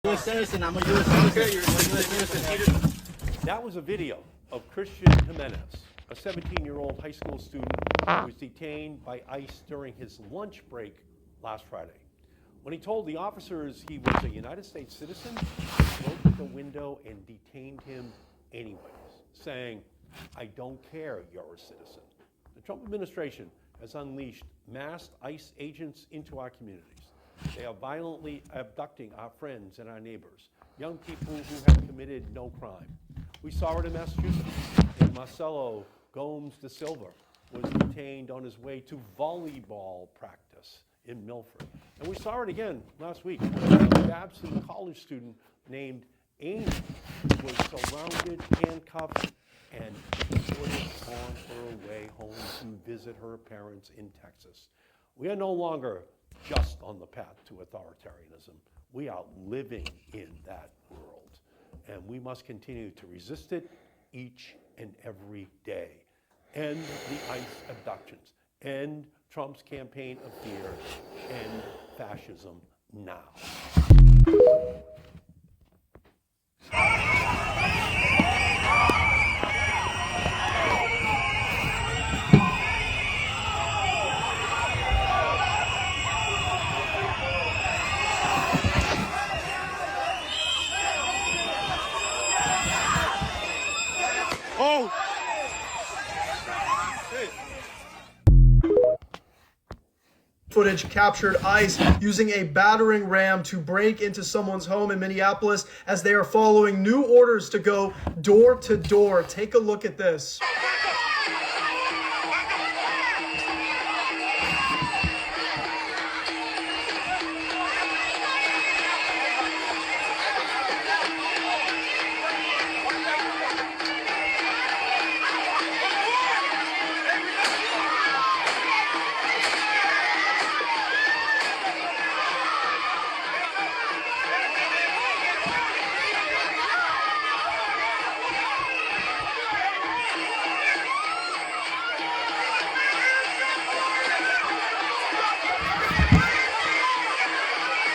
U.S. citizen. I'm a U.S. citizen. Okay, you're a U.S. citizen. That was a video of Christian Jimenez, a 17-year-old high school student who was detained by ICE during his lunch break last Friday. When he told the officers he was a United States citizen, they broke the window and detained him anyways, saying, "I don't care, you're a citizen." The Trump administration has unleashed masked ICE agents into our communities. They are violently abducting our friends and our neighbors, young people who have committed no crime. We saw it in Massachusetts, and Marcelo Gomes da Silva was detained on his way to volleyball practice in Milford. And we saw it again last week when a Babson college student named Amy was surrounded, handcuffed, and deported on her way home to visit her parents in Texas. We are no longer just on the path to authoritarianism. We are living in that world, and we must continue to resist it each and every day. End the ICE abductions, end Trump's campaign of fear, end fascism now. Footage captured ICE using a battering ram to break into someone's home in Minneapolis as they are following new orders to go door to door. Take a look at this.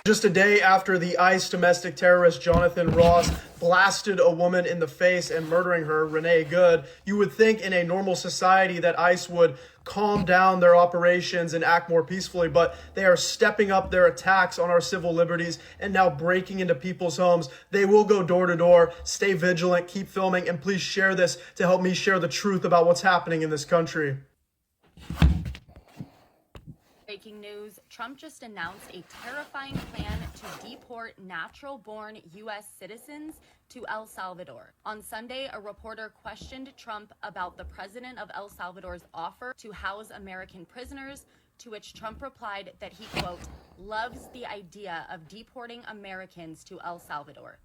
Just a day after the ICE domestic terrorist Jonathan Ross blasted a woman in the face and murdering her, Renee Good, you would think in a normal society that ICE would calm down their operations and act more peacefully, but they are stepping up their attacks on our civil liberties and now breaking into people's homes. They will go door to door. Stay vigilant, keep filming, and please share this to help me share the truth about what's happening in this country. Breaking news, Trump just announced a terrifying plan to deport natural-born U.S. citizens to El Salvador. On Sunday, a reporter questioned Trump about the president of El Salvador's offer to house American prisoners, to which Trump replied that he, quote, loves the idea of deporting Americans to El Salvador.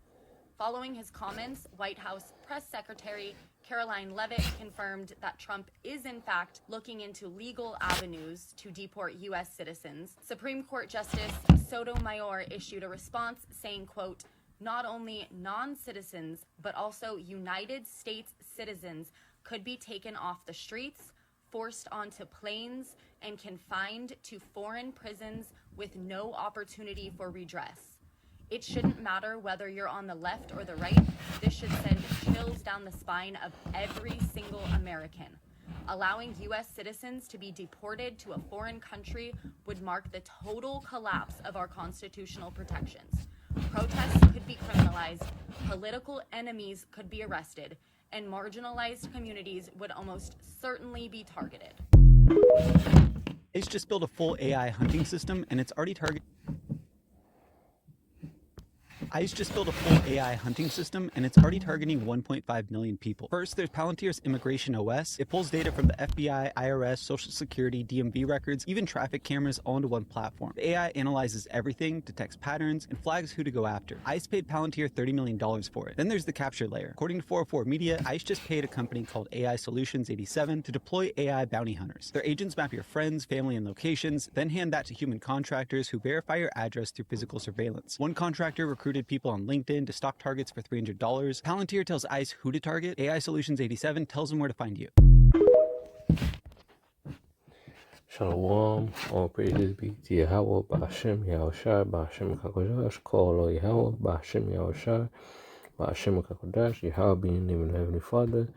Following his comments, White House Press Secretary Caroline Leavitt confirmed that Trump is in fact looking into legal avenues to deport U.S. citizens. Supreme Court Justice Sotomayor issued a response saying, quote, not only non-citizens, but also United States citizens could be taken off the streets, forced onto planes, and confined to foreign prisons with no opportunity for redress. It shouldn't matter whether you're on the left or the right. This should send chills down the spine of every single American. Allowing U.S. citizens to be deported to a foreign country would mark the total collapse of our constitutional protections. Protests could be criminalized, political enemies could be arrested, and marginalized communities would almost certainly be targeted. ICE just built a full AI hunting system, and it's already targeting. ICE just built a full AI hunting system, and it's already targeting 1.5 million people. First, there's Palantir's Immigration OS. It pulls data from the FBI, IRS, Social Security, DMV records, even traffic cameras all into one platform. The AI analyzes everything, detects patterns, and flags who to go after. ICE paid Palantir $30 million for it. Then there's the capture layer. According to 404 Media, ICE just paid a company called AI Solutions 87 to deploy AI bounty hunters. Their agents map your friends, family, and locations, then hand that to human contractors who verify your address through physical surveillance. One contractor recruited people on LinkedIn to stock targets for $300. Palantir tells ICE who to target. AI Solutions 87 tells them where to find you. Shalom, all praises be to Yahweh, Ba'ashem, Yahushai, Ba'ashem, Kakodash, call all Yahweh, Ba'ashem, Yahushai, Ba'ashem, Kakodash, Yahweh being in the name of the Heavenly Father,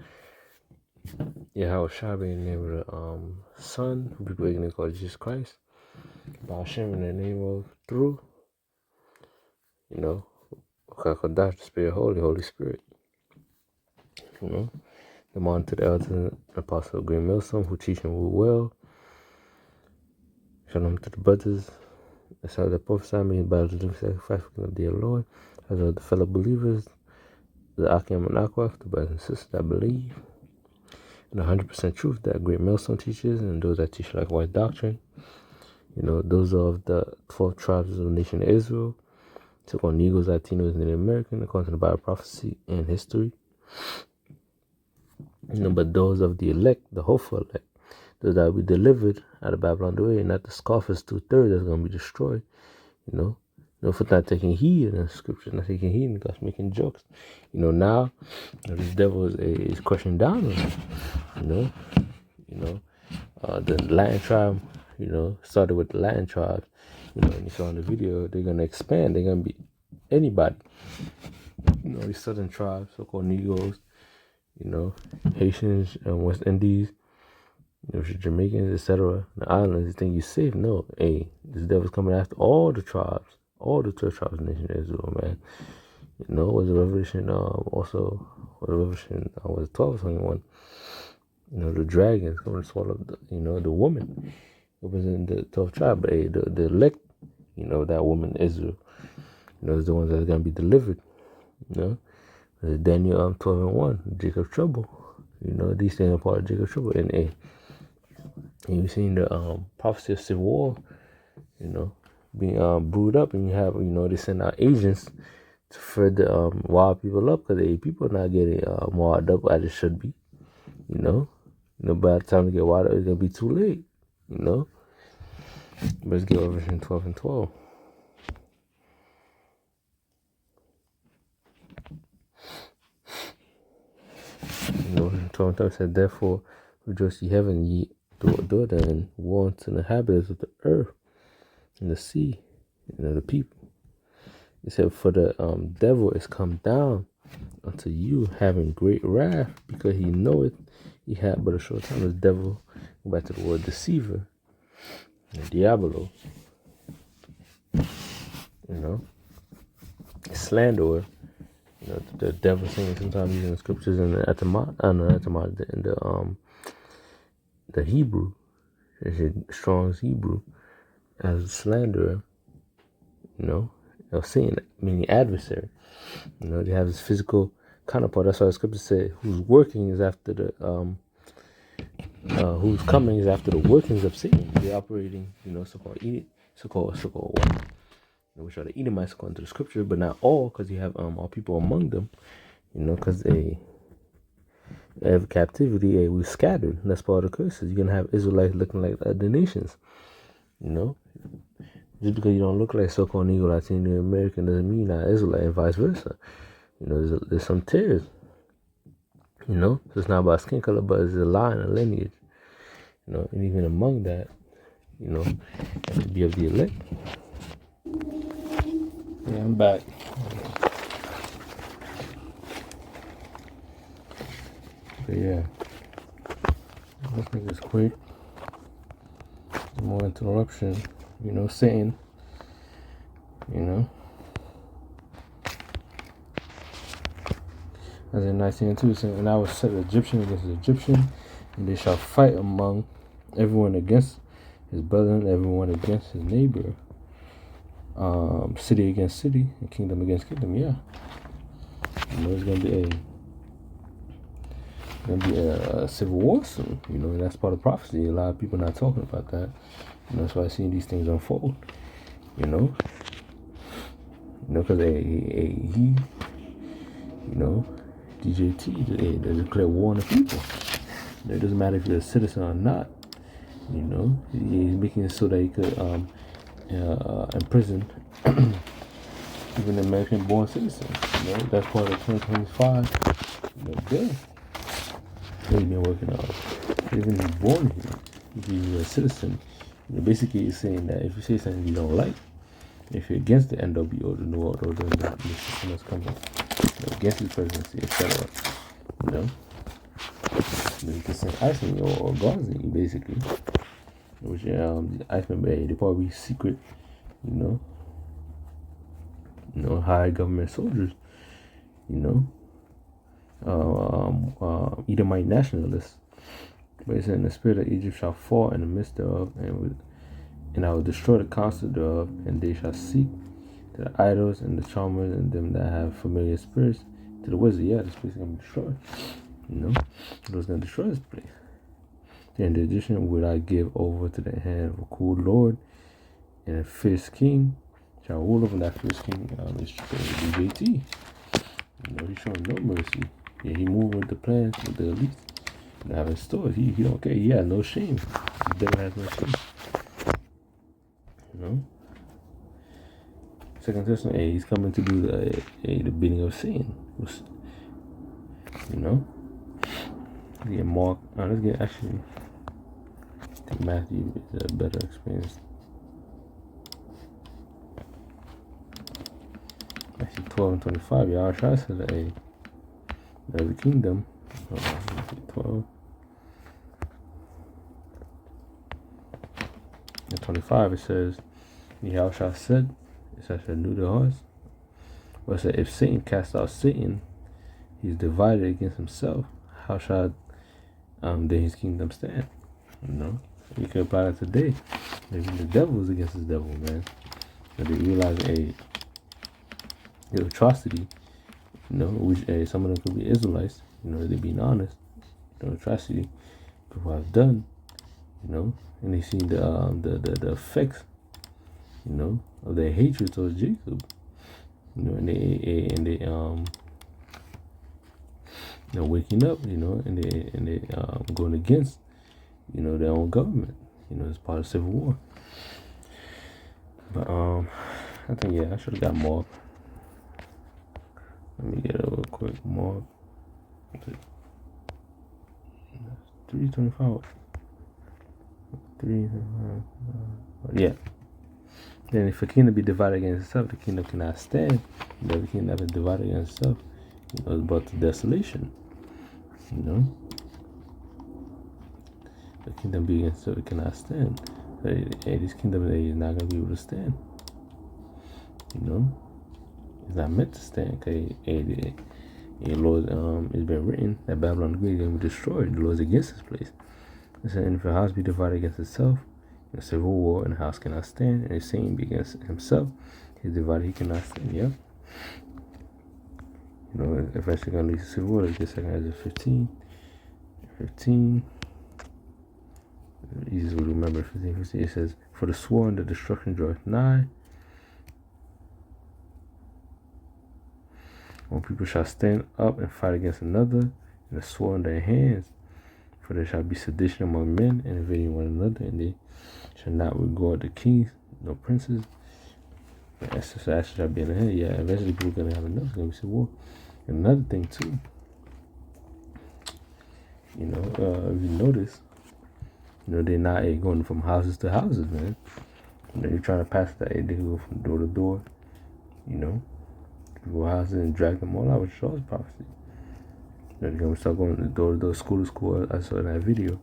Yahushai being in the name of the Son, who people are called Jesus Christ, Ba'ashem in the name of through, Kakodash, the Spirit Holy, Holy Spirit, the man to the elder Apostle Green Millstone, who teach him well. Shalom to the brothers. That's how they prophesy me about the living sacrifice of the dear Lord. As are the fellow believers, the Akim and Akwaf, the brothers and sisters that believe in 100% truth that Great Millstone teaches, and those that teach likewise doctrine. Those of the 12 tribes of the nation of Israel, took on Negroes, Latinos, and Native American, according to the Bible prophecy and history. But those of the elect, the hopeful elect, those that will be delivered out of Babylon the way, not the scoffers 2/3 that's going to be destroyed. For not taking heed in the scripture, not taking heed, and God's making jokes. Now this devil is crushing down on them. The Latin tribe, started with the Latin tribes. And you saw in the video, they're going to expand. They're going to be anybody. These southern tribes, so-called Negroes, Haitians, West Indies, Jamaicans, etc. The islands, you think you're safe? No. Hey, this devil's coming after all the tribes, all the 12 tribes of the nation of Israel, man. Was a revelation, was a revelation, was 12:21. The dragons coming to swallow the woman. It was in the 12th tribe, but hey, the elect, that woman, Israel, is the ones that are going to be delivered, Daniel 12:1, Jacob's trouble, these things are part of Jacob's trouble, and hey, you've seen the prophecy of civil war, being brewed up, and you have, they send out agents to further wild people up, because people are not getting wild up as it should be, by the time they get wild up, it's going to be too late, But let's get over version 12 and 12. Version 12 and 12 said, therefore, rejoice ye heaven, ye daughter, and woe unto the inhabitants of the earth and the sea, the people. It said, for the devil is come down unto you, having great wrath, because he knoweth he had but a short time. This devil, go back to the word deceiver, diabolo, slanderer. The devil saying sometimes using the scriptures in the Hebrew, Strong's Hebrew, as a slanderer, Satan, meaning adversary. They have this physical counterpart. That's why the scripture said, whose working is after the whose coming is after the workings of Satan. They're operating, so-called what? Which are the Edomites according to the scripture, but not all, because you have all people among them, because they have captivity, we scattered. And that's part of the curses. You're gonna have Israelites looking like other nations, Just because you don't look like so-called Negro, Latino, American doesn't mean you're not Israelite, and vice versa. There's some tears. So it's not about skin color, but it's a line, a lineage. And even among that, to be of the elect. Yeah, I'm back. But yeah, let's make this quick. No more interruption. Satan. As in 19:2, saying, and I will set Egyptian against the Egyptian, and they shall fight among everyone against his brother, and everyone against his neighbor. City against city, and kingdom against kingdom. Yeah, it's gonna be a civil war soon. And that's part of prophecy. A lot of people not talking about that. That's why I see these things unfold. Because he, DJT, they declare war on the people. It doesn't matter if you're a citizen or not. He's making it so that he could imprison even American-born citizens. That's part of 2025. Good. He's been working on. Even he's born here. if you're a U.S. citizen, basically it's saying that if you say something you don't like, if you're against the NWO, the New World Order, the system that's coming, against his presidency, etc., then you can send Iceland or Gauzy, basically, which the Iceland they probably secret, high government soldiers, Edomite nationalists. But it said, the spirit of Egypt shall fall in the midst thereof, and I will destroy the counsel thereof, and they shall seek to the idols and the charmers and them that have familiar spirits, to the wizard. Yeah, this place is going to be destroyed. It was going to destroy this place. And the Egyptian would I give over to the hand of a cool lord, and a fierce king shall rule over that fierce king. Is BJT. He's showing no mercy. Yeah, he moved with the plans with the elites. Having stores, he don't care. He has no shame. The devil has no shame. Second Testament, he's coming to do the bidding of Satan. Let's get Mark. Let's get actually. I think Matthew is a better experience. Actually, 12 and 25. Y'all try to say the kingdom. 12. In 25 it says, Yahweh said, it says, knew the hearts. But it said, if Satan cast out Satan, he's divided against himself. How shall then his kingdom stand? You can apply that today. Maybe the devil is against his devil, man. But they realize the atrocity, which some of them could be Israelites, they being honest, atrocity people have done, and they see the effects, of their hatred towards Jacob, and they're waking up, and they going against, their own government, as part of civil war. But I think I should have got more. Let me get a real quick more. 325. 325. Yeah. Then if a kingdom be divided against itself, the kingdom cannot stand. And every kingdom that is divided against itself, is brought to desolation. The kingdom being against itself, it cannot stand. This kingdom is not going to be able to stand. It's not meant to stand. The Lord, it's been written that Babylon the Great is going to be destroyed. The Lord is against this place. It said, and if a house be divided against itself, in a civil war, and the house cannot stand, and if Satan be against himself, he's divided, he cannot stand. Yep. Eventually going to lead to civil war. Let's get 2 Ezra 15. 15. Easy to remember. 15. It says, for the sworn, the destruction draweth nigh. When people shall stand up and fight against another, and the sword in their hands, for there shall be sedition among men, and invading one another, and they shall not regard the kings, no princes. That shall be in the hand. Yeah, eventually people are going to have enough. It's going to be civil war. And another thing, too, if you notice, they're not going from houses to houses, man. They're trying to pass that, they go from door to door, go houses and drag them all out, which shows prophecy. They're going to start going door to door, school to school. I saw in that video,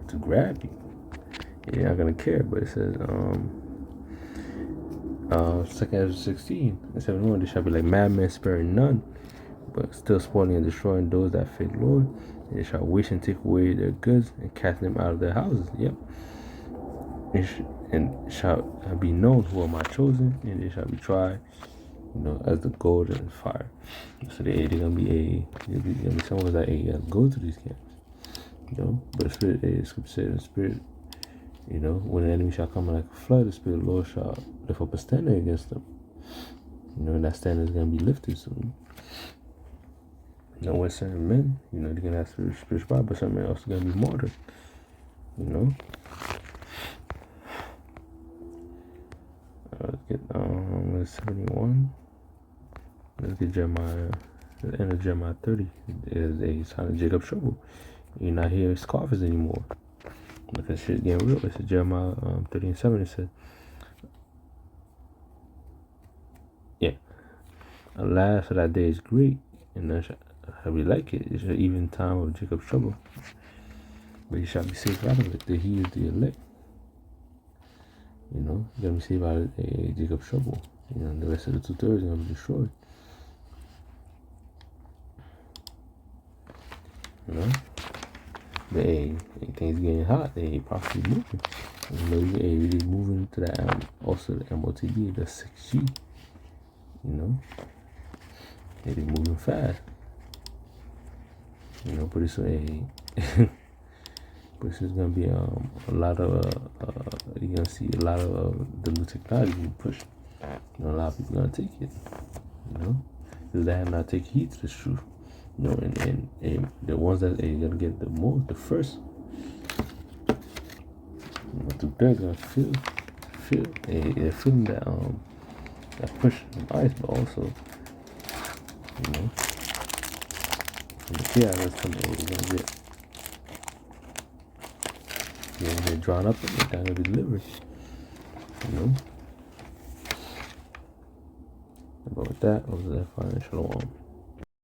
to grab you. You're not going to care, but it says, 2 Ezra 16 and 71, they shall be like madmen, sparing none, but still spoiling and destroying those that fear the Lord. And they shall wish and take away their goods and cast them out of their houses. Yep. And shall be known who are my chosen, and they shall be tried, as the gold and fire. So they're gonna be someone that go to these camps, But the spirit, the scripture said, the spirit, when an enemy shall come like a flood, the spirit of the Lord shall lift up a standard against them. And that standard is gonna be lifted soon. When certain men, they're gonna have spiritual power, but certain men also gonna be martyred. Let's get 71. Let's get Jeremiah. The end of Jeremiah 30 is a sign of Jacob's trouble. You're not hearing scoffers anymore. Because shit getting real. It's Jeremiah 30:7. It said, yeah, alas, for that day is great, and none shall be like it. It's an even time of Jacob's trouble, but he shall be saved out of it. That he is the elect. You know, you're gonna be saved out of Jacob's trouble. You know, the rest of the 2/3 are gonna be destroyed. You know, but hey, things getting hot. Hey, prophecy moving. You know, you really moving to that also the MOTB, the 6G. You know, they be moving fast. You know, pretty soon, pretty soon it's gonna be a lot of you're gonna see a lot of the new technology being pushed. You know, a lot of people gonna take it. You know, because they have not take heed to this truth. You know, and the ones that are gonna get the first, you know, they're gonna feel, they're feeling that push from ice, but also, you know, when the chaos that's coming, you're gonna get drawn up and they're gonna be delivered. You know. But with that, over there, fine, shalom.